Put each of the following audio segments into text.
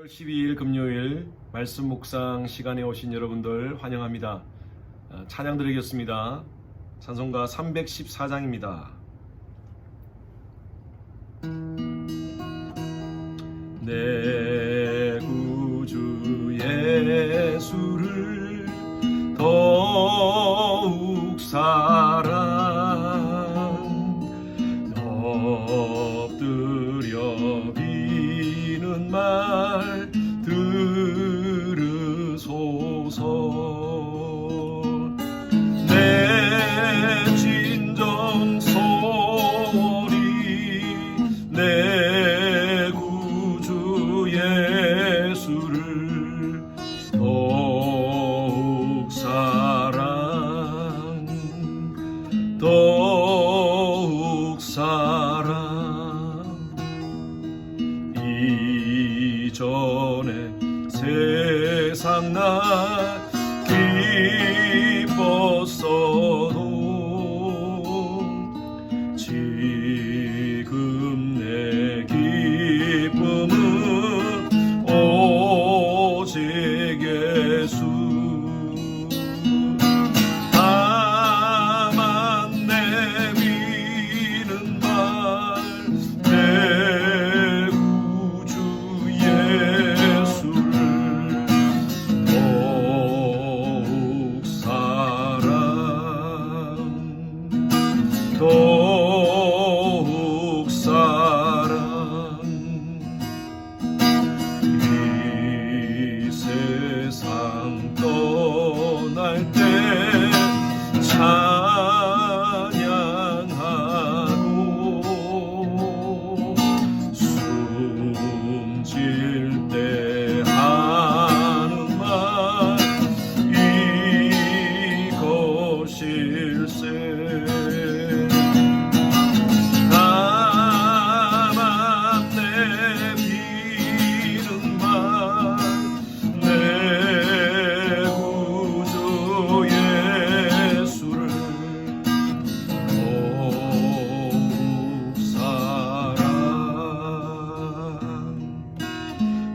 12일 금요일 말씀 묵상 시간에 오신 여러분들 환영합니다. 찬양 드리겠습니다. 찬송가 314장입니다. 내 구주 예수를 더욱 사랑 엎드려 비는 말 들으소서. 내 진정 소리 내 구주 예수를 더욱 사랑 더욱 사랑. 이전에 세상 나 기뻤어도 지금 내 기쁨은 오직 예수. 다만 내미는 말 내 구주 예수를 더욱 사랑 더욱 사랑. 이 세상 떠날 때 찬양하고 숨질 때 하는 말 이것일세. 다만 내비는 말 내 구주 예수를 더욱 사랑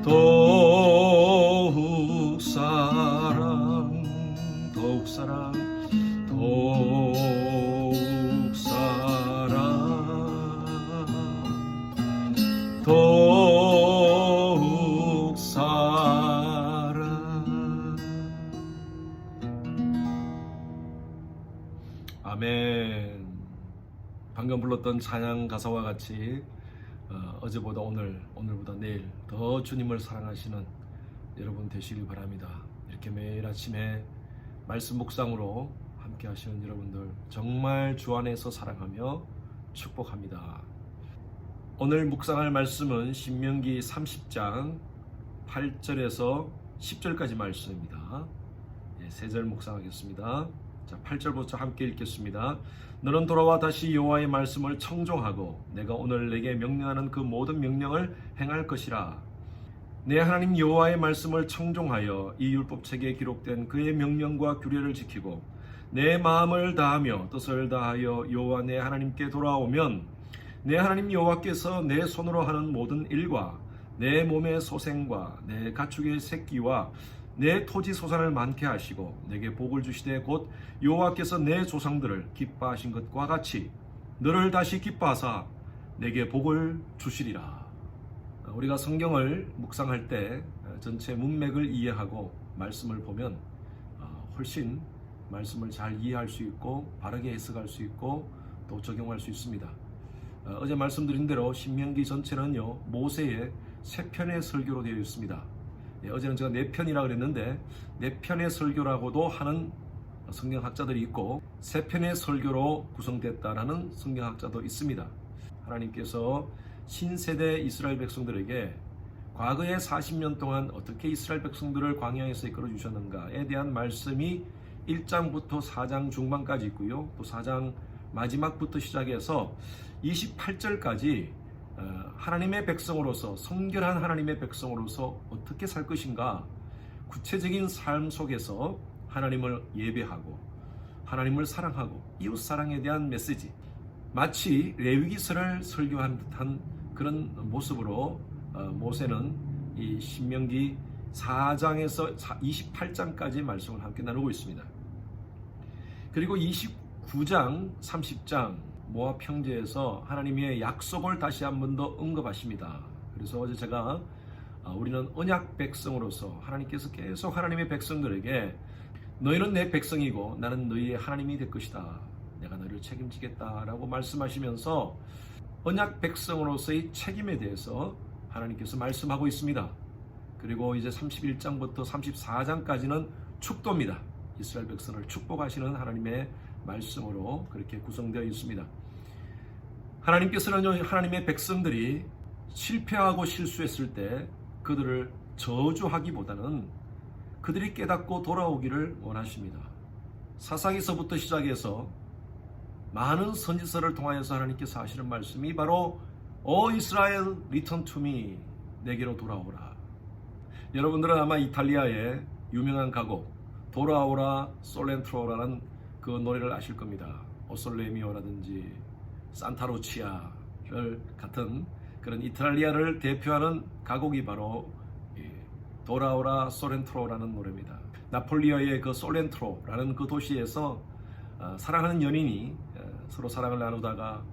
더욱 사랑 더욱 사랑 더욱 사랑 더욱 사랑. 아멘. 방금 불렀던 찬양 가사와 같이 어제보다 오늘보다 내일 더 주님을 사랑하시는 여러분 되시길 바랍니다. 이렇게 매일 아침에 말씀 묵상으로 함께 하시는 여러분들 정말 주 안에서 사랑하며 축복합니다. 오늘 묵상할 말씀은 신명기 30장 8절에서 10절까지 말씀입니다. 세 절 묵상하겠습니다. 자, 8절부터 함께 읽겠습니다. 너는 돌아와 다시 여호와의 말씀을 청종하고 내가 오늘 내게 명령하는 그 모든 명령을 행할 것이라. 내 하나님 여호와의 말씀을 청종하여 이 율법책에 기록된 그의 명령과 규례를 지키고 내 마음을 다하며 뜻을 다하여 여호와 내 하나님께 돌아오면 내 하나님 여호와께서 내 손으로 하는 모든 일과 내 몸의 소생과 내 가축의 새끼와 내 토지 소산을 많게 하시고 내게 복을 주시되 곧 여호와께서 내 조상들을 기뻐하신 것과 같이 너를 다시 기뻐하사 내게 복을 주시리라. 우리가 성경을 묵상할 때 전체 문맥을 이해하고 말씀을 보면 훨씬 말씀을 잘 이해할 수 있고 바르게 해석할 수 있고 또 적용할 수 있습니다. 어제 말씀드린 대로 신명기 전체는요 모세의 세 편의 설교로 되어 있습니다. 어제는 제가 4편이라고 그랬는데 4편의 설교라고도 하는 성경학자들이 있고 3편의 설교로 구성됐다라는 성경학자도 있습니다. 하나님께서 신세대 이스라엘 백성들에게 과거의 40년 동안 어떻게 이스라엘 백성들을 광야에서 이끌어 주셨는가에 대한 말씀이 1장부터 4장 중반까지 있고요. 또 4장 마지막부터 시작해서 28절까지 하나님의 백성으로서 성결한 하나님의 백성으로서 어떻게 살 것인가 구체적인 삶 속에서 하나님을 예배하고 하나님을 사랑하고 이웃 사랑에 대한 메시지, 마치 레위기서를 설교한 듯한 그런 모습으로 모세는 이 신명기 4장에서 28장까지 말씀을 함께 나누고 있습니다. 그리고 29장, 30장 모압 평지에서 하나님의 약속을 다시 한 번 더 언급하십니다. 그래서 어제 제가 우리는 언약 백성으로서 하나님께서 계속 하나님의 백성들에게 너희는 내 백성이고 나는 너희의 하나님이 될 것이다. 내가 너희를 책임지겠다라고 말씀하시면서 언약 백성으로서의 책임에 대해서 하나님께서 말씀하고 있습니다. 그리고 이제 31장부터 34장까지는 축도입니다. 이스라엘 백성을 축복하시는 하나님의 말씀으로 그렇게 구성되어 있습니다. 하나님께서는 하나님의 백성들이 실패하고 실수했을 때 그들을 저주하기보다는 그들이 깨닫고 돌아오기를 원하십니다. 사사기서부터 시작해서 많은 선지서를 통하여서 하나님께서 하시는 말씀이 바로 오 이스라엘 리턴 투 미, 내게로 돌아오라. 여러분들은 아마 이탈리아의 유명한 가곡 돌아오라 솔렌트로라는 그 노래를 아실 겁니다. 오솔레미오라든지 산타루치아를 같은 그런 이탈리아를 대표하는 가곡이 바로 돌아오라 솔렌트로라는 노래입니다. 나폴리아의 그 솔렌트로라는 그 도시에서 사랑하는 연인이 서로 사랑을 나누다가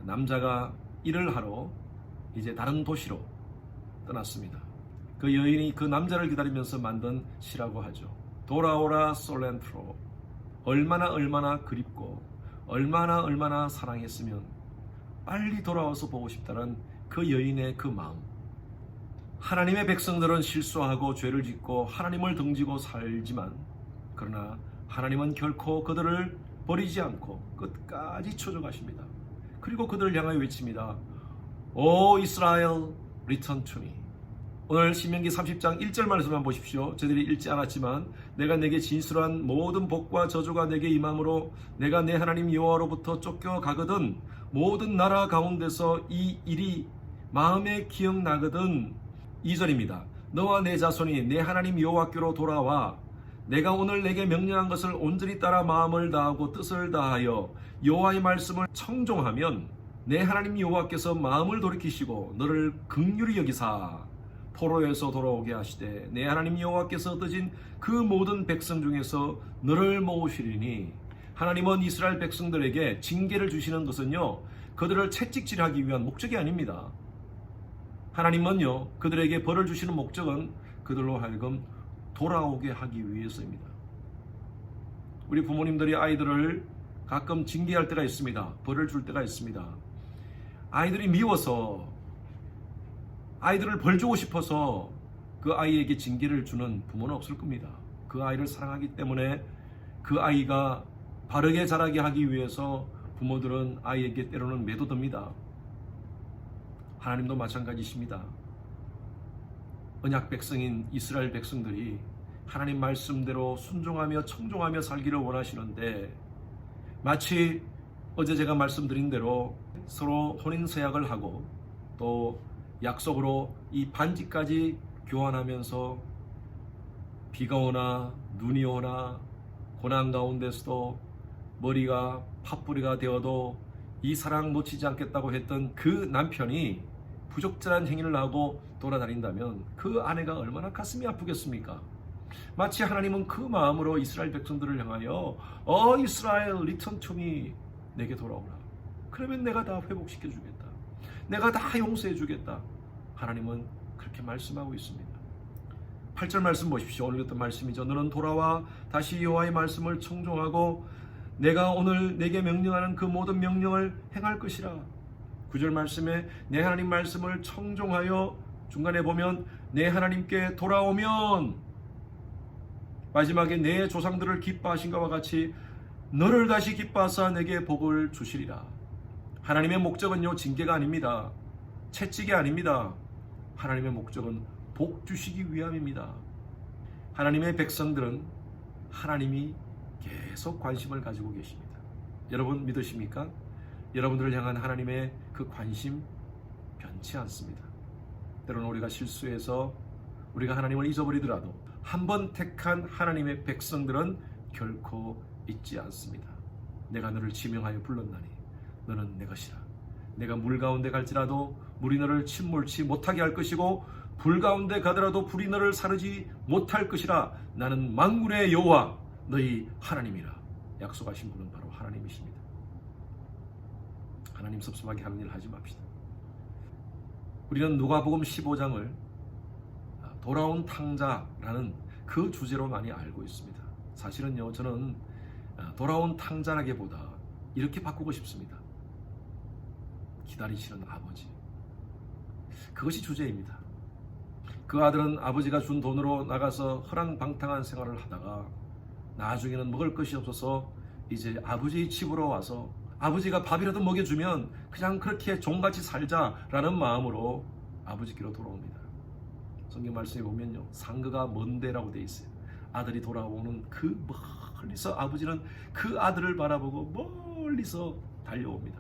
남자가 일을 하러 이제 다른 도시로 떠났습니다. 그 여인이 그 남자를 기다리면서 만든 시라고 하죠. 돌아오라 솔렌트로. 얼마나 그립고 얼마나 사랑했으면 빨리 돌아와서 보고 싶다는 그 여인의 그 마음. 하나님의 백성들은 실수하고 죄를 짓고 하나님을 등지고 살지만 그러나 하나님은 결코 그들을 버리지 않고 끝까지 찾아가십니다. 그리고 그들을 향하여 외칩니다. 오 이스라엘 리턴 투 미. 오늘 신명기 30장 1절 말씀만 보십시오. 저들이 읽지 않았지만 내가 내게 진술한 모든 복과 저주가 내게 임함으로 내가 내 하나님 여호와로부터 쫓겨가거든 모든 나라 가운데서 이 일이 마음에 기억나거든. 2절입니다. 너와 내 자손이 내 하나님 여호와께로 돌아와 내가 오늘 내게 명령한 것을 온전히 따라 마음을 다하고 뜻을 다하여 여호와의 말씀을 청종하면 내 하나님 여호와께서 마음을 돌이키시고 너를 긍휼히 여기사 포로에서 돌아오게 하시되 내 하나님 여호와께서 얻으신 그 모든 백성 중에서 너를 모으시리니. 하나님은 이스라엘 백성들에게 징계를 주시는 것은요 그들을 채찍질하기 위한 목적이 아닙니다. 하나님은요 그들에게 벌을 주시는 목적은 그들로 하여금 돌아오게 하기 위해서입니다. 우리 부모님들이 아이들을 가끔 징계할 때가 있습니다. 벌을 줄 때가 있습니다. 아이들이 미워서 아이들을 벌 주고 싶어서 그 아이에게 징계를 주는 부모는 없을 겁니다. 그 아이를 사랑하기 때문에 그 아이가 바르게 자라게 하기 위해서 부모들은 아이에게 때로는 매도됩니다. 하나님도 마찬가지십니다. 언약 백성인 이스라엘 백성들이 하나님 말씀대로 순종하며 청종하며 살기를 원하시는데 마치 어제 제가 말씀드린 대로 서로 혼인서약을 하고 또 약속으로 이 반지까지 교환하면서 비가 오나 눈이 오나 고난 가운데서도 머리가 팥뿌리가 되어도 이 사랑 놓치지 않겠다고 했던 그 남편이 부적절한 행위를 하고 돌아다닌다면 그 아내가 얼마나 가슴이 아프겠습니까? 마치 하나님은 그 마음으로 이스라엘 백성들을 향하여 이스라엘 리턴 투 미, 내게 돌아오라. 그러면 내가 다 회복시켜 주겠다. 내가 다 용서해 주겠다. 하나님은 그렇게 말씀하고 있습니다. 8절 말씀 보십시오. 오늘 했던 말씀이죠. 너는 돌아와 다시 여호와의 말씀을 청종하고 내가 오늘 내게 명령하는 그 모든 명령을 행할 것이라. 9절 말씀에 내 하나님 말씀을 청종하여 중간에 보면 내 하나님께 돌아오면 마지막에 내 조상들을 기뻐하신 것과 같이 너를 다시 기뻐하사 내게 복을 주시리라. 하나님의 목적은요 징계가 아닙니다. 채찍이 아닙니다. 하나님의 목적은 복 주시기 위함입니다. 하나님의 백성들은 하나님이 계속 관심을 가지고 계십니다. 여러분 믿으십니까? 여러분들을 향한 하나님의 그 관심 변치 않습니다. 때로는 우리가 실수해서 우리가 하나님을 잊어버리더라도 한번 택한 하나님의 백성들은 결코 잊지 않습니다. 내가 너를 지명하여 불렀나니 너는 내 것이라. 내가 물 가운데 갈지라도 물이 너를 침몰치 못하게 할 것이고 불 가운데 가더라도 불이 너를 사르지 못할 것이라. 나는 만군의 여호와 너희 하나님이라. 약속하신 분은 바로 하나님이십니다. 하나님 섭섭하게 하는 일 하지 맙시다. 우리는 누가복음 15장을 돌아온 탕자라는 그 주제로 많이 알고 있습니다. 사실은요, 저는 돌아온 탕자라기보다 이렇게 바꾸고 싶습니다. 기다리시는 아버지. 그것이 주제입니다. 그 아들은 아버지가 준 돈으로 나가서 허랑방탕한 생활을 하다가 나중에는 먹을 것이 없어서 이제 아버지 집으로 와서 아버지가 밥이라도 먹여주면 그냥 그렇게 종같이 살자라는 마음으로 아버지께로 돌아옵니다. 성경 말씀에 보면요, 상거가 먼 데라고 돼 있어요. 아들이 돌아오는 그 멀리서 아버지는 그 아들을 바라보고 멀리서 달려옵니다.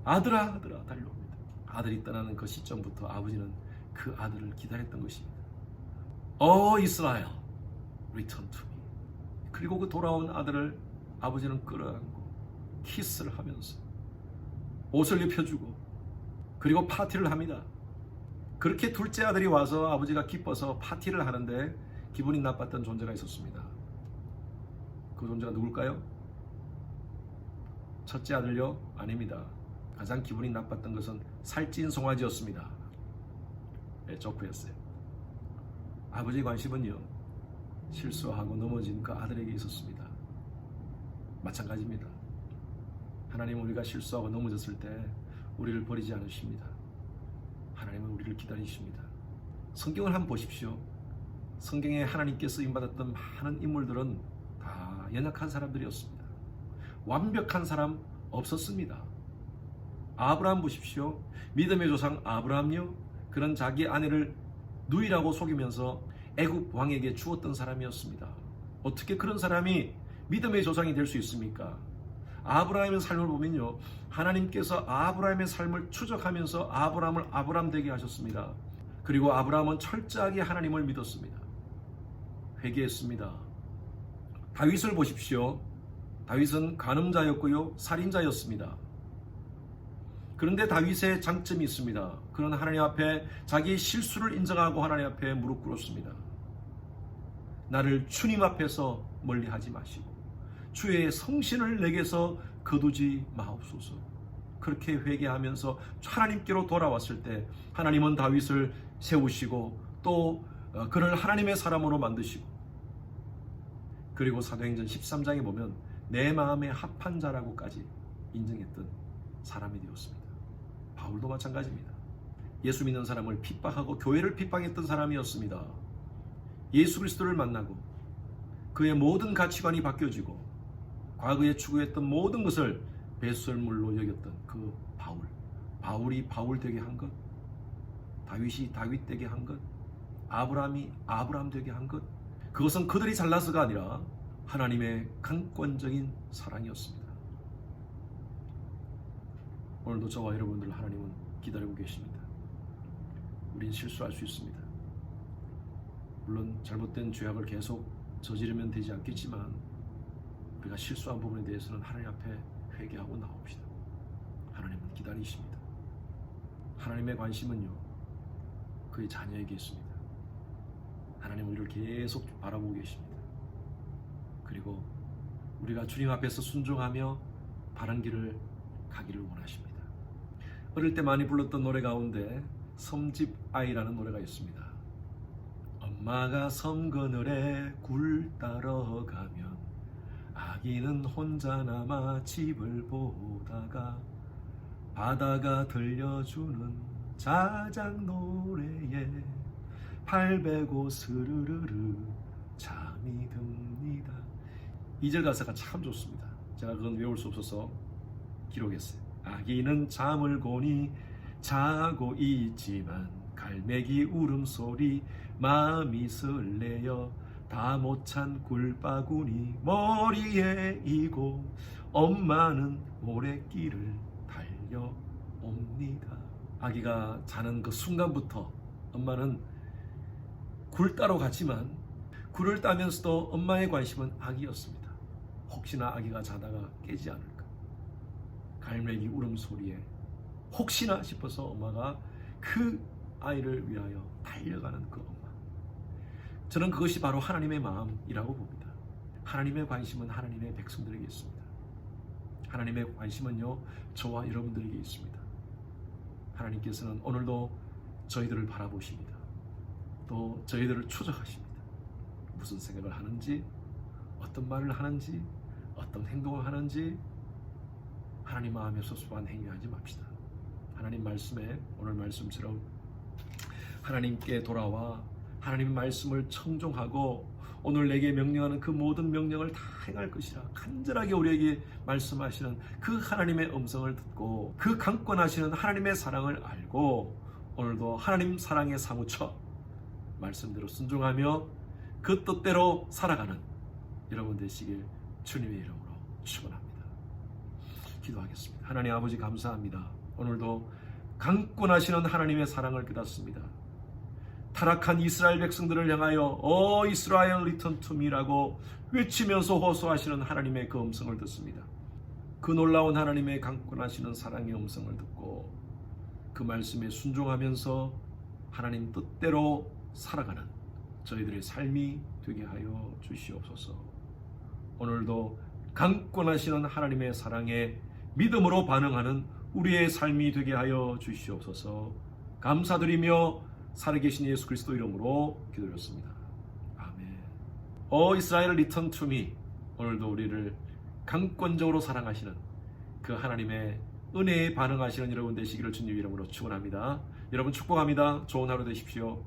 아들아, 아들아 달려옵니다. 아들이 떠나는 그 시점부터 아버지는 그 아들을 기다렸던 것입니다. 이스라엘, return to me. 그리고 그 돌아온 아들을 아버지는 끌어안고 키스를 하면서 옷을 입혀주고 그리고 파티를 합니다. 그렇게 둘째 아들이 와서 아버지가 기뻐서 파티를 하는데 기분이 나빴던 존재가 있었습니다. 그 존재가 누굴까요? 첫째 아들요? 아닙니다. 가장 기분이 나빴던 것은 살찐 송아지였습니다. 조크였어요. 아버지의 관심은요, 실수하고 넘어진 그 아들에게 있었습니다. 마찬가지입니다. 하나님은 우리가 실수하고 넘어졌을 때 우리를 버리지 않으십니다. 하나님은 우리를 기다리십니다. 성경을 한번 보십시오. 성경에 하나님께 쓰임받았던 많은 인물들은 다 연약한 사람들이었습니다. 완벽한 사람 없었습니다. 아브라함 보십시오. 믿음의 조상 아브라함요, 그는 자기 아내를 누이라고 속이면서 애굽 왕에게 주었던 사람이었습니다. 어떻게 그런 사람이 믿음의 조상이 될 수 있습니까? 아브라함의 삶을 보면요, 하나님께서 아브라함의 삶을 추적하면서 아브라함을 아브라함 되게 하셨습니다. 그리고 아브라함은 철저하게 하나님을 믿었습니다. 회개했습니다. 다윗을 보십시오. 다윗은 간음자였고요, 살인자였습니다. 그런데 다윗의 장점이 있습니다. 그는 하나님 앞에 자기의 실수를 인정하고 하나님 앞에 무릎 꿇었습니다. 나를 주님 앞에서 멀리하지 마시고 주의 성신을 내게서 거두지 마옵소서. 그렇게 회개하면서 하나님께로 돌아왔을 때 하나님은 다윗을 세우시고 또 그를 하나님의 사람으로 만드시고, 그리고 사도행전 13장에 보면 내 마음에 합한 자라고까지 인정했던 사람이 되었습니다. 바울도 마찬가지입니다. 예수 믿는 사람을 핍박하고 교회를 핍박했던 사람이었습니다. 예수 그리스도를 만나고 그의 모든 가치관이 바뀌어지고 과거에 추구했던 모든 것을 배설물로 여겼던 그 바울. 바울이 바울 되게 한 것, 다윗이 다윗 되게 한 것, 아브라함이 아브라함 되게 한 것, 그것은 그들이 잘나서가 아니라 하나님의 강권적인 사랑이었습니다. 오늘도 저와 여러분들 하나님은 기다리고 계십니다. 우린 실수할 수 있습니다. 물론 잘못된 죄악을 계속 저지르면 되지 않겠지만 우리가 실수한 부분에 대해서는 하나님 앞에 회개하고 나옵시다. 하나님은 기다리십니다. 하나님의 관심은요, 그의 자녀에게 있습니다. 하나님은 우리를 계속 바라보고 계십니다. 그리고 우리가 주님 앞에서 순종하며 바른 길을 가기를 원하십니다. 어릴 때 많이 불렀던 노래 가운데 섬집 아이라는 노래가 있습니다. 엄마가 섬 그늘에 굴 따러 가면 아기는 혼자 남아 집을 보다가 바다가 들려주는 자작 노래에 발 베고 스르르르 잠이 듭니다. 2절 가사가 참 좋습니다. 제가 그건 외울 수 없어서 기록했어요. 아기는 잠을 고니 자고 있지만 갈매기 울음소리 마음이 설레어 다 못 찬 굴바구니 머리에 이고 엄마는 모래길을 달려옵니다. 아기가 자는 그 순간부터 엄마는 굴 따러 갔지만 굴을 따면서도 엄마의 관심은 아기였습니다. 혹시나 아기가 자다가 깨지 않을까, 갈매기 울음소리에 혹시나 싶어서 엄마가 그 아이를 위하여 달려가는 그 엄마. 저는 그것이 바로 하나님의 마음이라고 봅니다. 하나님의 관심은 하나님의 백성들에게 있습니다. 하나님의 관심은요, 저와 여러분들에게 있습니다. 하나님께서는 오늘도 저희들을 바라보십니다. 또 저희들을 추적하십니다. 무슨 생각을 하는지, 어떤 말을 하는지, 어떤 행동을 하는지. 하나님 마음에 섭섭한 행위하지 맙시다. 하나님 말씀에, 오늘 말씀처럼 하나님께 돌아와 하나님 말씀을 청종하고 오늘 내게 명령하는 그 모든 명령을 다 행할 것이라 간절하게 우리에게 말씀하시는 그 하나님의 음성을 듣고 그 강권하시는 하나님의 사랑을 알고 오늘도 하나님 사랑에 사무쳐 말씀대로 순종하며 그 뜻대로 살아가는 여러분 되시길 주님의 이름으로 축원합니다. 기도하겠습니다. 하나님 아버지 감사합니다. 오늘도 강권하시는 하나님의 사랑을 깨닫습니다. 타락한 이스라엘 백성들을 향하여 이스라엘 리턴 투 미라고 외치면서 호소하시는 하나님의 그 음성을 듣습니다. 그 놀라운 하나님의 강권하시는 사랑의 음성을 듣고 그 말씀에 순종하면서 하나님 뜻대로 살아가는 저희들의 삶이 되게 하여 주시옵소서. 오늘도 강권하시는 하나님의 사랑에 믿음으로 반응하는 우리의 삶이 되게 하여 주시옵소서. 감사드리며 살아계신 예수 그리스도 이름으로 기도드렸습니다. 아멘. 이스라엘 리턴 투 미. 오늘도 우리를 강권적으로 사랑하시는 그 하나님의 은혜에 반응하시는 여러분 되시기를 주님 이름으로 축원합니다. 여러분 축복합니다. 좋은 하루 되십시오.